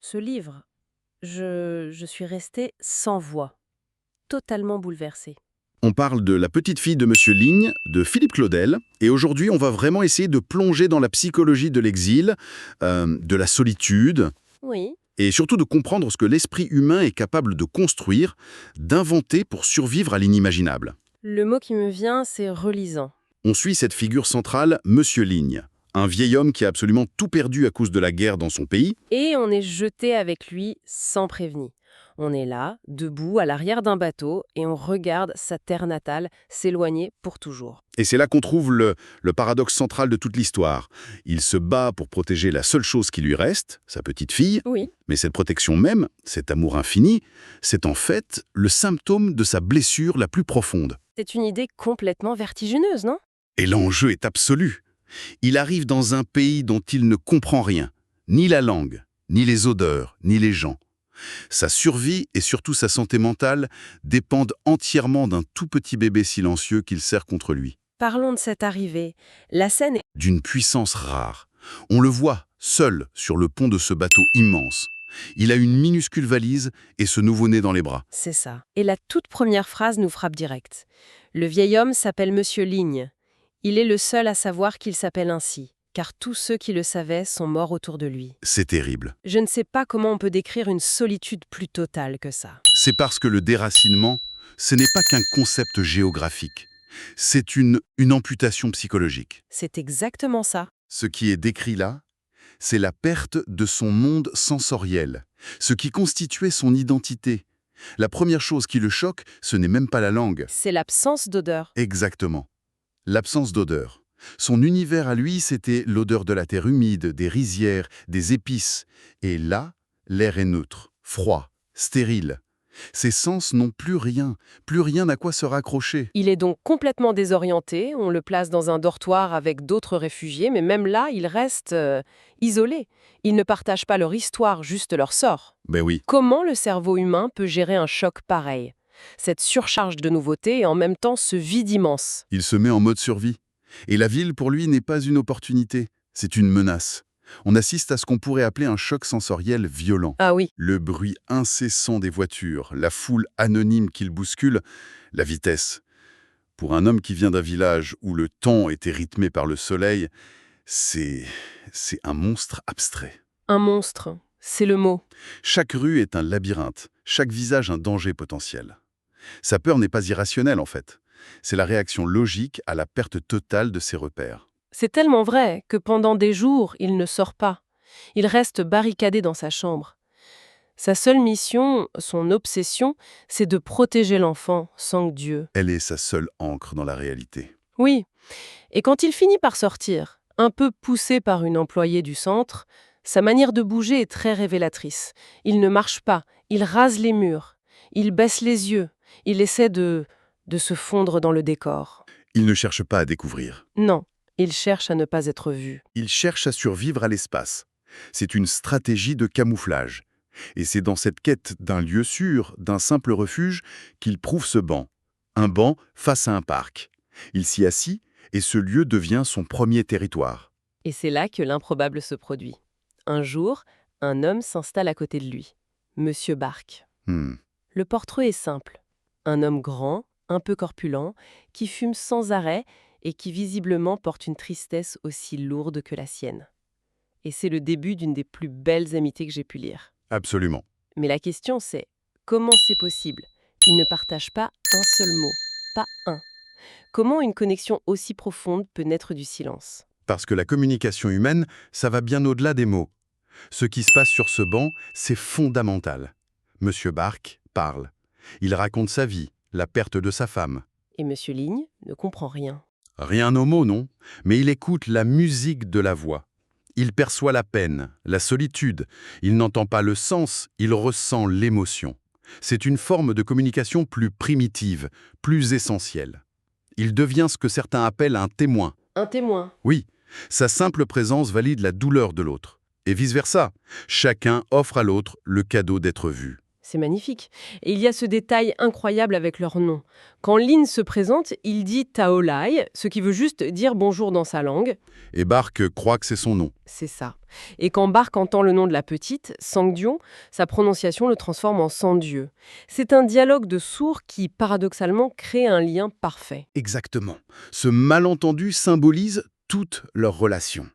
Ce livre, je suis restée sans voix, totalement bouleversée. On parle de La petite fille de Monsieur Ligne, de Philippe Claudel, et aujourd'hui on va vraiment essayer de plonger dans la psychologie de l'exil, de la solitude, Oui, et surtout de comprendre ce que l'esprit humain est capable de construire, d'inventer pour survivre à l'inimaginable. le mot qui me vient, c'est relisant. On suit cette figure centrale, Monsieur Ligne, un vieil homme qui a absolument tout perdu à cause de la guerre dans son pays. Et on est jeté avec lui sans prévenir. On est là, debout, à l'arrière d'un bateau, et on regarde sa terre natale s'éloigner pour toujours. Et c'est là qu'on trouve le paradoxe central de toute l'histoire. Il se bat pour protéger la seule chose qui lui reste, sa petite fille, Oui. mais cette protection même, cet amour infini, c'est en fait le symptôme de sa blessure la plus profonde. C'est une idée complètement vertigineuse, non? Et l'enjeu est absolu. Il arrive dans un pays dont il ne comprend rien, ni la langue, ni les odeurs, ni les gens. Sa survie et surtout sa santé mentale dépendent entièrement d'un tout petit bébé silencieux qu'il serre contre lui. Parlons de cette arrivée. La scène est... D'une puissance rare. On le voit, seul, sur le pont de ce bateau immense. Il a une minuscule valise et ce nouveau-né dans les bras. C'est ça. Et la toute première phrase nous frappe direct. Le vieil homme s'appelle Monsieur Ligne. Il est le seul à savoir qu'il s'appelle ainsi, car tous ceux qui le savaient sont morts autour de lui. C'est terrible. Je ne sais pas comment on peut décrire une solitude plus totale que ça. C'est parce que le déracinement, ce n'est pas qu'un concept géographique. C'est une amputation psychologique. C'est exactement ça. Ce qui est décrit là, c'est la perte de son monde sensoriel, ce qui constituait son identité. La première chose qui le choque, ce n'est même pas la langue. C'est l'absence d'odeur. Exactement. L'absence d'odeur. Son univers à lui, c'était l'odeur de la terre humide, des rizières, des épices. Et là, l'air est neutre, froid, stérile. Ses sens n'ont plus rien à quoi se raccrocher. Il est donc complètement désorienté, on le place dans un dortoir avec d'autres réfugiés, mais même là, il reste isolé. Ils ne partagent pas leur histoire, juste leur sort. Ben oui, Comment le cerveau humain peut gérer un choc pareil? Cette surcharge de nouveautés et en même temps ce vide immense. il se met en mode survie. Et la ville, pour lui, n'est pas une opportunité, c'est une menace. On assiste à ce qu'on pourrait appeler un choc sensoriel violent. Ah oui, Le bruit incessant des voitures, la foule anonyme qu'il bouscule, la vitesse. Pour un homme qui vient d'un village où le temps était rythmé par le soleil, c'est un monstre abstrait. un monstre, c'est le mot. Chaque rue est un labyrinthe, chaque visage un danger potentiel. Sa peur n'est pas irrationnelle en fait. C'est la réaction logique à la perte totale de ses repères. C'est tellement vrai que pendant des jours, il ne sort pas. Il reste barricadé dans sa chambre. Sa seule mission, son obsession, c'est de protéger l'enfant, sans Dieu. Elle est sa seule ancre dans la réalité. Oui, et quand il finit par sortir, un peu poussé par une employée du centre, sa manière de bouger est très révélatrice. Il ne marche pas, il rase les murs, il baisse les yeux, il essaie de se fondre dans le décor. Il ne cherche pas à découvrir. Non, il cherche à ne pas être vu. Il cherche à survivre à l'espace. C'est une stratégie de camouflage. Et c'est dans cette quête d'un lieu sûr, d'un simple refuge, qu'il prouve ce banc. Un banc face à un parc. Il s'y assit et ce lieu devient son premier territoire. Et c'est là que l'improbable se produit. Un jour, un homme s'installe à côté de lui. Monsieur Barque. Hmm. Le portrait est simple. Un homme grand, un peu corpulent, qui fume sans arrêt et qui visiblement porte une tristesse aussi lourde que la sienne. Et c'est le début d'une des plus belles amitiés que j'ai pu lire. Absolument. Mais la question c'est, comment c'est possible? Ils ne partagent pas un seul mot, pas un. Comment une connexion aussi profonde peut naître du silence? Parce que la communication humaine, ça va bien au-delà des mots. Ce qui se passe sur ce banc, c'est fondamental. Monsieur Barque parle. Il raconte sa vie, la perte de sa femme. Et Monsieur Ligne ne comprend rien. Rien aux mots, non, mais il écoute la musique de la voix. Il perçoit la peine, la solitude. Il n'entend pas le sens, il ressent l'émotion. C'est une forme de communication plus primitive, plus essentielle. Il devient ce que certains appellent un témoin. Un témoin. Oui, sa simple présence valide la douleur de l'autre. Et vice-versa, chacun offre à l'autre le cadeau d'être vu. C'est magnifique. Et il y a ce détail incroyable avec leur nom. Quand Lin se présente, il dit Taolai, ce qui veut juste dire bonjour dans sa langue. Et Bark croit que c'est son nom. C'est ça. Et quand Bark entend le nom de la petite, Sangdion, sa prononciation le transforme en Sang-Dieu. C'est un dialogue de sourds qui, paradoxalement, crée un lien parfait. Exactement. Ce malentendu symbolise toute leur relation.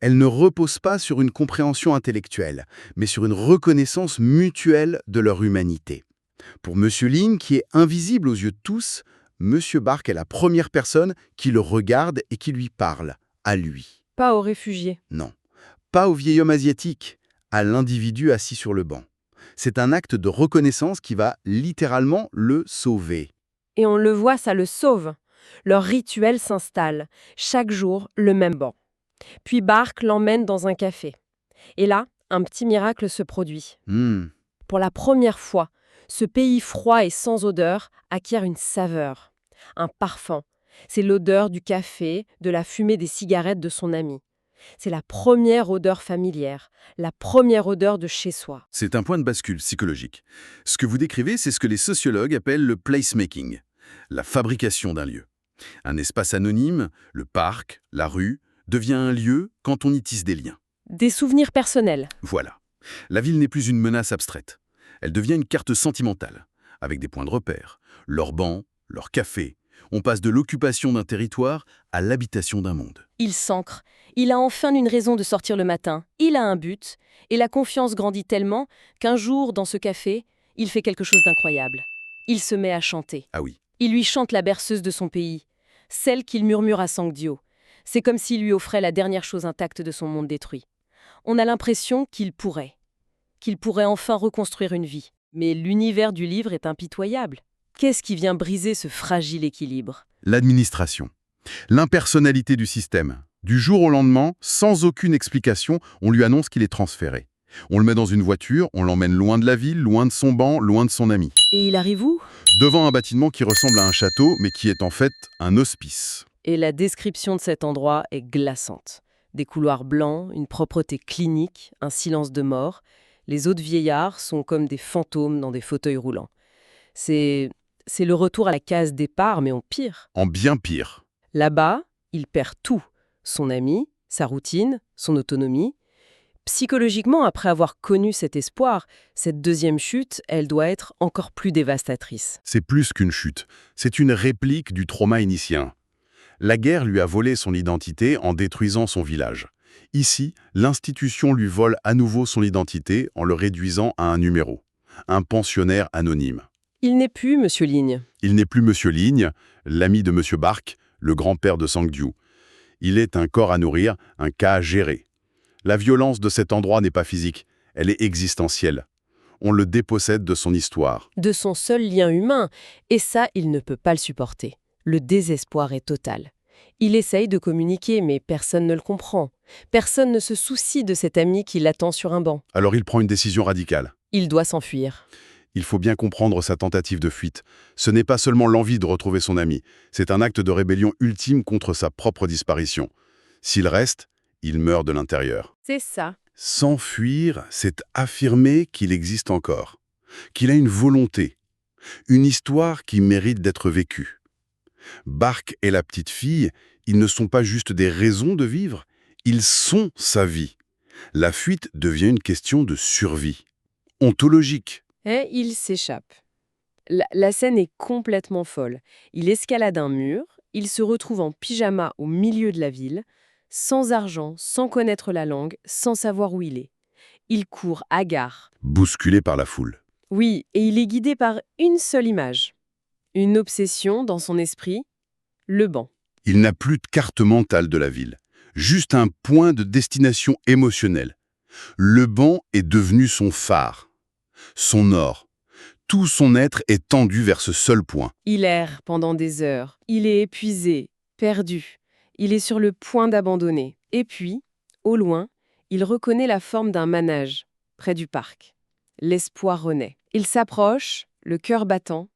Elle ne repose pas sur une compréhension intellectuelle, mais sur une reconnaissance mutuelle de leur humanité. Pour M. Lin, qui est invisible aux yeux de tous, M. Bark est la première personne qui le regarde et qui lui parle, à lui. Pas aux réfugiés. Non, pas au vieil homme asiatique, à l'individu assis sur le banc. C'est un acte de reconnaissance qui va littéralement le sauver. Et on le voit, ça le sauve. Leur rituel s'installe. Chaque jour, le même banc. Puis Bark l'emmène dans un café. Et là, un petit miracle se produit. Pour la première fois, ce pays froid et sans odeur acquiert une saveur, un parfum. C'est l'odeur du café, de la fumée des cigarettes de son ami. C'est la première odeur familière, la première odeur de chez soi. C'est un point de bascule psychologique. Ce que vous décrivez, c'est ce que les sociologues appellent le placemaking, la fabrication d'un lieu. Un espace anonyme, le parc, la rue, devient un lieu quand on y tisse des liens. Des souvenirs personnels. Voilà. La ville n'est plus une menace abstraite. Elle devient une carte sentimentale, avec des points de repère, leurs bancs, leurs cafés. On passe de l'occupation d'un territoire à l'habitation d'un monde. Il s'ancre. Il a enfin une raison de sortir le matin. Il a un but. Et la confiance grandit tellement qu'un jour, dans ce café, il fait quelque chose d'incroyable. Il se met à chanter. Ah oui. Il lui chante la berceuse de son pays, celle qu'il murmure à Sangdio. C'est comme s'il lui offrait la dernière chose intacte de son monde détruit. On a l'impression qu'il pourrait enfin reconstruire une vie. Mais l'univers du livre est impitoyable. Qu'est-ce qui vient briser ce fragile équilibre ? L'administration. L'impersonnalité du système. Du jour au lendemain, sans aucune explication, on lui annonce qu'il est transféré. On le met dans une voiture, on l'emmène loin de la ville, loin de son banc, loin de son ami. Et il arrive où ? Devant un bâtiment qui ressemble à un château, mais qui est en fait un hospice. Et la description de cet endroit est glaçante. Des couloirs blancs, une propreté clinique, un silence de mort. Les autres vieillards sont comme des fantômes dans des fauteuils roulants. C'est le retour à la case départ, mais en pire. En bien pire. Là-bas, il perd tout. Son ami, sa routine, son autonomie. Psychologiquement, après avoir connu cet espoir, cette deuxième chute, elle doit être encore plus dévastatrice. C'est plus qu'une chute. C'est une réplique du trauma initien. La guerre lui a volé son identité en détruisant son village. Ici, l'institution lui vole à nouveau son identité en le réduisant à un numéro. Un pensionnaire anonyme. Il n'est plus Monsieur Ligne. Il n'est plus Monsieur Ligne, l'ami de Monsieur Bark, le grand-père de Sangdiu. Il est un corps à nourrir, un cas à gérer. La violence de cet endroit n'est pas physique, elle est existentielle. On le dépossède de son histoire. De son seul lien humain. Et ça, il ne peut pas le supporter. Le désespoir est total. Il essaye de communiquer, mais personne ne le comprend. Personne ne se soucie de cet ami qui l'attend sur un banc. Alors il prend une décision radicale. Il doit s'enfuir. Il faut bien comprendre sa tentative de fuite. Ce n'est pas seulement l'envie de retrouver son ami, c'est un acte de rébellion ultime contre sa propre disparition. S'il reste, il meurt de l'intérieur. C'est ça. S'enfuir, c'est affirmer qu'il existe encore, qu'il a une volonté, une histoire qui mérite d'être vécue. Bark et la petite fille, ils ne sont pas juste des raisons de vivre, ils sont sa vie. La fuite devient une question de survie, ontologique. Et il s'échappe. La scène est complètement folle. Il escalade un mur, il se retrouve en pyjama au milieu de la ville, sans argent, sans connaître la langue, sans savoir où il est. Il court hagard. Bousculé par la foule. Oui, et il est guidé par une seule image. Une obsession dans son esprit, le banc. Il n'a plus de carte mentale de la ville, juste un point de destination émotionnelle. Le banc est devenu son phare, son or. Tout son être est tendu vers ce seul point. Il erre pendant des heures. Il est épuisé, perdu. Il est sur le point d'abandonner. Et puis, au loin, il reconnaît la forme d'un manège, près du parc. L'espoir renaît. Il s'approche, le cœur battant,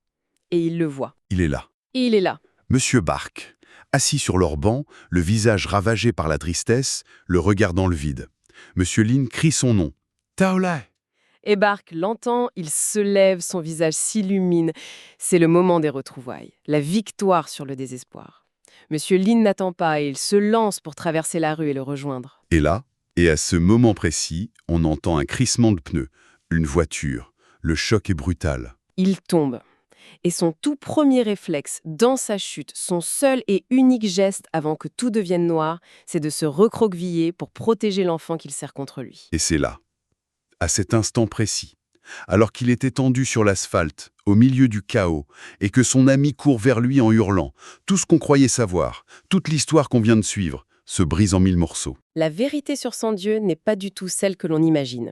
et il le voit. Il est là. Et il est là. Monsieur Bark, assis sur leur banc, le visage ravagé par la tristesse, le regard dans le vide. Monsieur Lin crie son nom. Taolai. Et Bark l'entend, il se lève, son visage s'illumine. C'est le moment des retrouvailles, la victoire sur le désespoir. Monsieur Lin n'attend pas et il se lance pour traverser la rue et le rejoindre. Et là, et à ce moment précis, on entend un crissement de pneus, une voiture. Le choc est brutal. Il tombe. Et son tout premier réflexe dans sa chute, son seul et unique geste avant que tout devienne noir, c'est de se recroqueviller pour protéger l'enfant qu'il serre contre lui. Et c'est là, à cet instant précis, alors qu'il est étendu sur l'asphalte, au milieu du chaos, et que son ami court vers lui en hurlant, tout ce qu'on croyait savoir, toute l'histoire qu'on vient de suivre, se brise en 1000 morceaux. La vérité sur son Dieu n'est pas du tout celle que l'on imagine.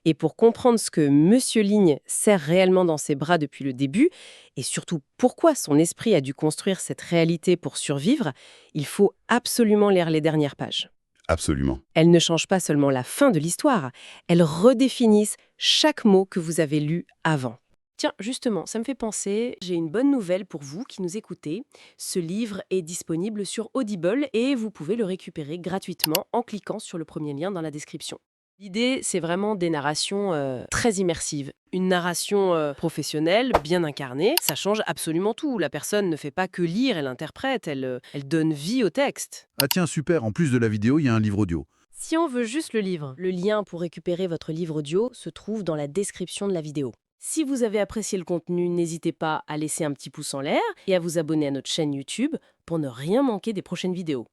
Et pour comprendre ce que Monsieur Ligne serre réellement dans ses bras depuis le début, et surtout pourquoi son esprit a dû construire cette réalité pour survivre, il faut absolument lire les dernières pages. Absolument. Elles ne changent pas seulement la fin de l'histoire, elles redéfinissent chaque mot que vous avez lu avant. Tiens, justement, ça me fait penser, j'ai une bonne nouvelle pour vous qui nous écoutez. Ce livre est disponible sur Audible et vous pouvez le récupérer gratuitement en cliquant sur le premier lien dans la description. L'idée, c'est vraiment des narrations très immersives. Une narration professionnelle, bien incarnée, ça change absolument tout. La personne ne fait pas que lire, elle interprète, elle donne vie au texte. Ah tiens, super, en plus de la vidéo, il y a un livre audio. Si on veut juste le livre, Le lien pour récupérer votre livre audio se trouve dans la description de la vidéo. si vous avez apprécié le contenu, n'hésitez pas à laisser un petit pouce en l'air et à vous abonner à notre chaîne YouTube pour ne rien manquer des prochaines vidéos.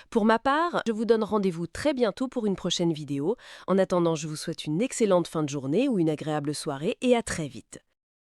Pour ma part, je vous donne rendez-vous très bientôt pour une prochaine vidéo. En attendant, je vous souhaite une excellente fin de journée ou une agréable soirée et à très vite.